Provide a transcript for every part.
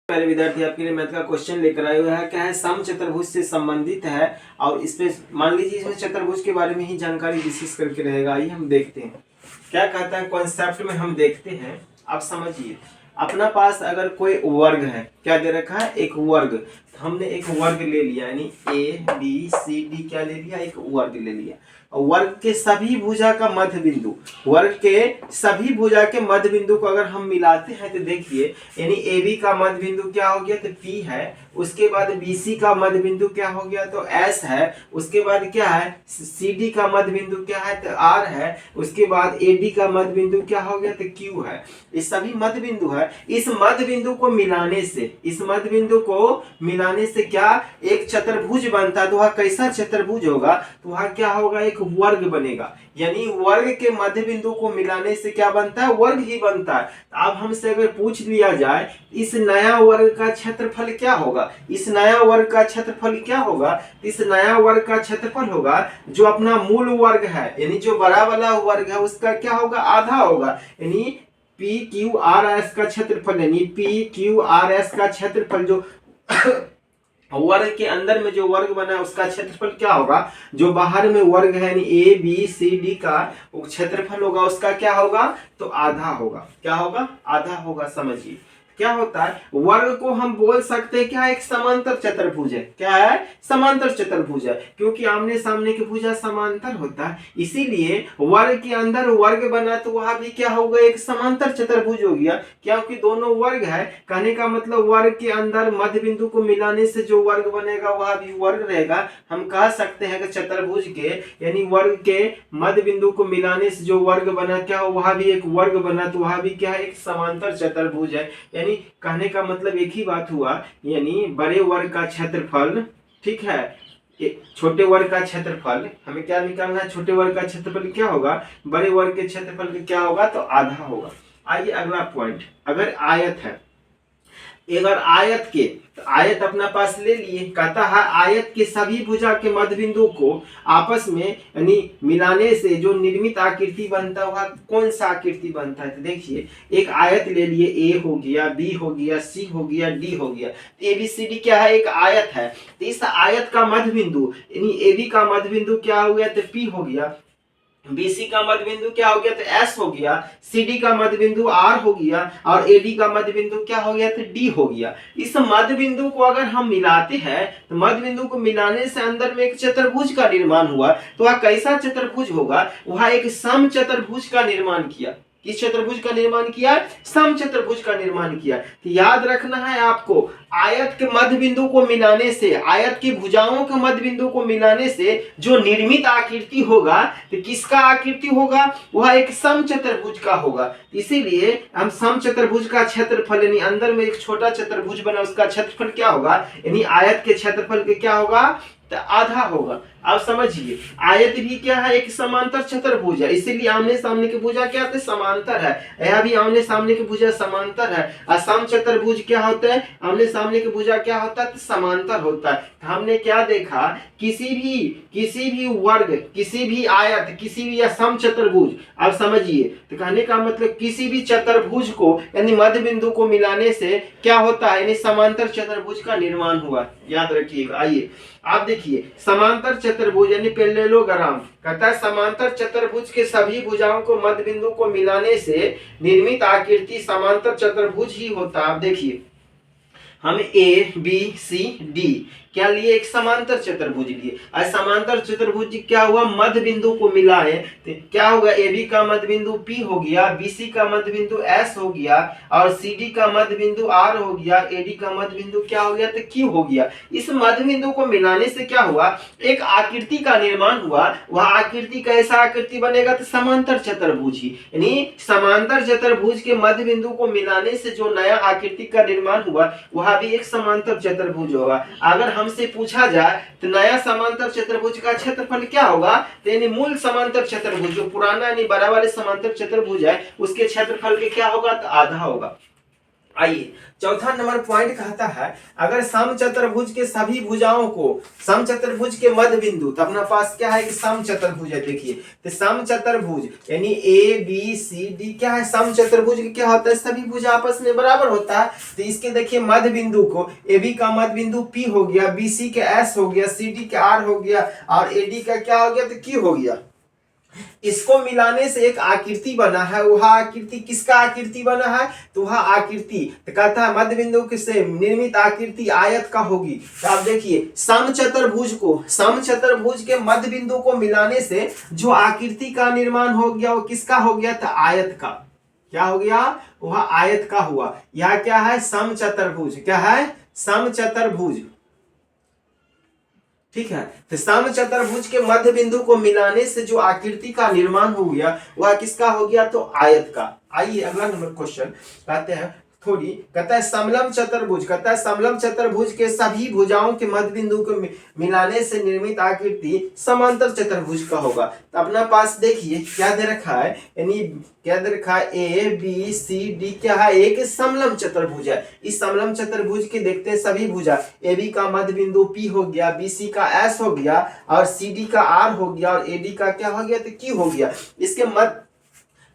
मेरे विद्यार्थी आपके लिए मैथ का क्वेश्चन लेकर आए हुए हैं। क्या है, सम चतुर्भुज से संबंधित है और इसमें मान लीजिए इसमें चतुर्भुज के बारे में ही जानकारी विशेष करके रहेगा। आइए हम देखते हैं क्या कहता है कॉन्सेप्ट में। हम देखते हैं, आप समझिए। अपना पास अगर कोई वर्ग है, क्या दे रखा है, एक वर्ग। हमने एक वर्ग ले लिया, यानी ABCD क्या ले लिया, एक वर्ग ले लिया। वर्ग के सभी भुजा का मध्य बिंदु, वर्ग के सभी भुजा के मध्य बिंदु को अगर हम मिलाते हैं तो देखिए, यानी AB का मध्य बिंदु क्या हो गया, तो P है। उसके बाद BC का मध्य बिंदु क्या हो गया, तो S है। उसके बाद क्या है, CD का मध्य बिंदु क्या है, तो R है। उसके बाद AD का मध्य बिंदु क्या हो गया, तो Q है। ये सभी मध्य बिंदु है। इस मध्य बिंदु को मिलाने से, इस मध्य बिंदु को मिलाने से क्या एक चतुर्भुज बनता है। तो वह कैसा चतुर्भुज होगा, तो वह क्या होगा, एक वर्ग बनेगा। यानी वर्ग के मध्य बिंदु को मिलाने से क्या बनता है, वर्ग ही बनता है। अब हमसे अगर पूछ लिया जाए इस नया वर्ग का क्षेत्रफल क्या होगा, इस नया वर्ग का क्षेत्रफल क्या होगा, इस नया वर्ग का क्षेत्रफल होगा जो अपना मूल वर्ग है, यानी जो बड़ा वाला वर्ग है उसका क्या होगा, आधा होगा। यानी PQRS का क्षेत्रफल, यानी PQRS का क्षेत्रफल जो वर्ग के अंदर में जो वर्ग बना है उसका क्षेत्रफल क्या होगा, जो बाहर में वर्ग है यानी ABCD का क्षेत्रफल होगा उसका क्या होगा, तो आधा होगा। क्या होगा, आधा होगा। समझिए क्या होता है, वर्ग को हम बोल सकते हैं क्या, एक समांतर चतुर्भुज है। क्या है, समांतर चतुर्भुज है, क्योंकि आमने सामने की भुजा समांतर होता है, इसीलिए वर्ग के अंदर वर्ग बना तो वहां भी क्या होगा, एक समांतर चतुर्भुज हो गया। क्योंकि दोनों वर्ग है, कहने का मतलब वर्ग के अंदर मध्य बिंदु को मिलाने से जो वर्ग बनेगा वह भी वर्ग रहेगा। हम कह सकते हैं कि चतुर्भुज के यानी वर्ग के मध्य बिंदु को मिलाने से जो वर्ग बना क्या हो, वह भी एक वर्ग बना, तो वह भी क्या है, एक समांतर चतुर्भुज है। यानी कहने का मतलब एक ही बात हुआ, यानी बड़े वर्ग का क्षेत्रफल, ठीक है, छोटे वर्ग का क्षेत्रफल हमें क्या निकालना है, छोटे वर्ग का क्षेत्रफल क्या होगा, बड़े वर्ग के क्षेत्रफल का क्या होगा, तो आधा होगा। आइए अगला पॉइंट, अगर आयत है, अगर आयत के, तो आयत अपना पास ले लिए, कहता है आयत के सभी भुजा के मध्य बिंदु को आपस में यानी मिलाने से जो निर्मित आकृति बनता है वह कौन सा आकृति बनता है। तो देखिए एक आयत ले लिए, A हो गया, B हो गया, C हो गया, D हो गया। ABCD क्या है, एक आयत है। तो इस आयत का मध्य बिंदु यानी AB का मध्य बिंदु क्या हो गया, तो P हो गया। BC का मध्य बिंदु क्या हो गया, तो S हो गया। CD का मध्य बिंदु R हो गया और AD का मध्य बिंदु क्या हो गया, तो D हो गया। इस मध्य बिंदु को अगर हम मिलाते हैं तो मध्य बिंदु को मिलाने से अंदर में एक चतुर्भुज का निर्माण हुआ। तो वह कैसा चतुर्भुज होगा, वह एक सम चतुर्भुज का निर्माण किया। किस चतुर्भुज का निर्माण किया, सम चतुर्भुज का निर्माण किया। तो याद रखना है आपको, आयत के मध्य बिंदु को मिलाने से, आयत की भुजाओं के मध्य बिंदु को मिलाने से जो निर्मित आकृति होगा, तो किसका आकृति होगा, वह एक सम चतुर्भुज का होगा। इसीलिए हम सम चतुर्भुज का क्षेत्रफल यानी अंदर में एक छोटा चतुर्भुज बना उसका क्षेत्रफल क्या होगा, यानी आयत के क्षेत्रफल के क्या होगा, तो आधा होगा। अब समझिए आयत भी क्या है, एक समांतर चतुर्भुज है, इसीलिए आमने सामने की भुजा क्या होता है, समांतर है। यह भी आमने सामने की भुजा समांतर है। असम चतुर्भुज क्या होता है, आमने सामने की भुजा क्या होता है, तो समांतर होता है। हमने क्या देखा, किसी भी वर्ग, किसी भी आयत, किसी भी असम चतुर्भुज, अब समझिए तो कहने का मतलब किसी भी चतुर्भुज को यानी मध्य बिंदु को मिलाने से क्या होता है, यानी समांतर चतुर्भुज का निर्माण हुआ। याद रखिएगा। आइए आप देखिए, समांतर चतुर्भुज यानी पैरेललोग्राम कहता है समांतर चतुर्भुज के सभी भुजाओं को मध्य बिंदु को मिलाने से निर्मित आकृति समांतर चतुर्भुज ही होता है। आप देखिए हम ABCD क्या लिए, एक समांतर चतुर्भुज लिए। और समांतर चतुर्भुज क्या हुआ, मध्य बिंदु को मिलाए तो क्या होगा, AB का मध्य बिंदु P हो गया, BC का मध्य बिंदु S हो गया और CD का मध्य बिंदु R हो गया, AD का मध्य बिंदु क्या हो गया, तो Q हो गया। इस मध्य बिंदु को मिलाने से क्या हुआ, एक आकृति का निर्माण हुआ। वह आकृति कैसा आकृति बनेगा, तो समांतर चतुर्भुज ही, यानी समांतर चतुर्भुज के मध्य बिंदु को मिलाने से जो नया आकृति का निर्माण हुआ वह भी एक समांतर चतुर्भुज होगा। अगर हमसे पूछा जाए तो नया समांतर चतुर्भुज का क्षेत्रफल क्या होगा, तो यानी मूल समांतर चतुर्भुज जो पुराना यानी बड़ा वाले समांतर चतुर्भुज है उसके क्षेत्रफल के क्या होगा, तो आधा होगा। आइए चौथा नंबर पॉइंट कहता है, अगर समचतुर्भुज के सभी भुजाओं को, समचतुर्भुज के मध्य बिंदु, तो अपना पास क्या है कि समचतुर्भुज है। देखिए तो समचतुर्भुज यानी ए बी सी डी क्या है, समचतुर्भुज क्या होता है, सभी भुजा आपस में बराबर होता है। तो इसके देखिए मध्य बिंदु को, ए बी का मध्य बिंदु पी हो गया, बी सी के एस हो गया, सी डी के आर हो गया और ए डी का क्या हो गया, तो क्यू हो गया। इसको मिलाने से एक आकृति बना है। वह आकृति किसका आकृति बना है, तो वह आकृति तो कहता है मध्य बिंदु से निर्मित आकृति आयत का होगी। तो आप देखिए समचतुर्भुज को, समचतुर्भुज के मध्य बिंदु को मिलाने से जो आकृति का निर्माण हो गया वो किसका हो गया था, आयत का। क्या हो गया, वह आयत का हुआ। यह क्या है, समचतुर्भुज। क्या है, समचतुर्भुज। ठीक है, तो समचतुर्भुज के मध्य बिंदु को मिलाने से जो आकृति का निर्माण हो गया वह किसका हो गया, तो आयत का। आइए अगला नंबर क्वेश्चन कहते हैं, थोड़ी कहता है समलम चतुर्भुज, कहता है समलम चतुर्भुज के सभी भुजाओं के मध्य बिंदु को मिलाने से निर्मित आकृति समांतर चतुर्भुज का होगा। तो अपना पास देखिए क्या दे रखा है, यानी क्या दे रखा है, ए बी सी डी क्या है, एक समलम चतुर्भुज है। इस समलम चतुर्भुज के देखते हैं सभी भुजा, ए बी का मध्य बिंदु पी हो गया, बी सी का एस हो गया और सी डी का आर हो गया और ए डी का क्या हो गया, तो क्यू हो गया। इसके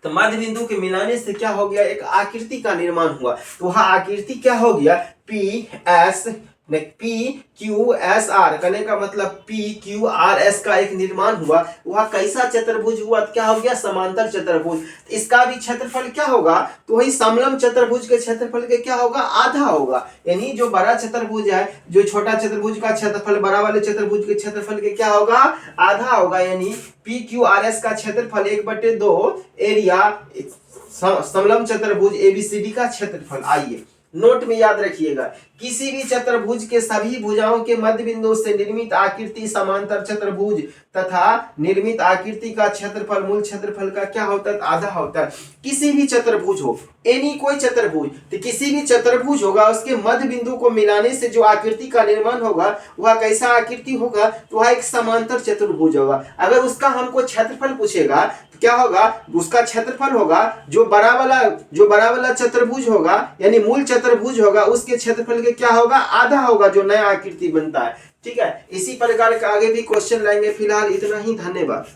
मध्य बिंदु के मिलाने से क्या हो गया, एक आकृति का निर्माण हुआ। तो वह आकृति क्या हो गया, पी क्यू एस आर, कहने का मतलब पी क्यू आर एस का एक निर्माण हुआ। वह कैसा चतुर्भुज हुआ, क्या हो गया, समांतर चतुर्भुज। इसका भी क्षेत्रफल क्या होगा, तो वही समलम चतुर्भुज के क्षेत्रफल के क्या होगा, आधा होगा। यानी जो बड़ा चतुर्भुज है, जो छोटा चतुर्भुज का क्षेत्रफल बड़ा वाले चतुर्भुज के क्षेत्रफल के क्या होगा, आधा होगा। यानी पी क्यू आर एस का क्षेत्रफल 1/2 एरिया समलम चतुर्भुज एबीसीडी का क्षेत्रफल। आइए नोट में याद रखिएगा, किसी भी चतुर्भुज के सभी भुजाओं के मध्य बिंदु से निर्मित आकृति समांतर चतुर्भुज तथा निर्मित आकृति का क्षेत्रफल मूल क्षेत्रफल का क्या होता है, आधा होता है। किसी भी चतुर्भुज हो, एनी कोई चतुर्भुज, तो किसी भी चतुर्भुज होगा उसके मध्य बिंदु को मिलाने से जो आकृति का निर्माण होगा वह कैसा आकृति होगा, तो वह एक समांतर चतुर्भुज होगा। अगर उसका हमको क्षेत्रफल पूछेगा तो क्या होगा, उसका क्षेत्रफल होगा जो बड़ा वाला चतुर्भुज होगा यानी मूल चतुर्भुज होगा उसके क्षेत्रफल के क्या होगा, आधा होगा, जो नया आकृति बनता है। ठीक है, इसी प्रकार का आगे भी क्वेश्चन लाएंगे। फिलहाल इतना ही, धन्यवाद।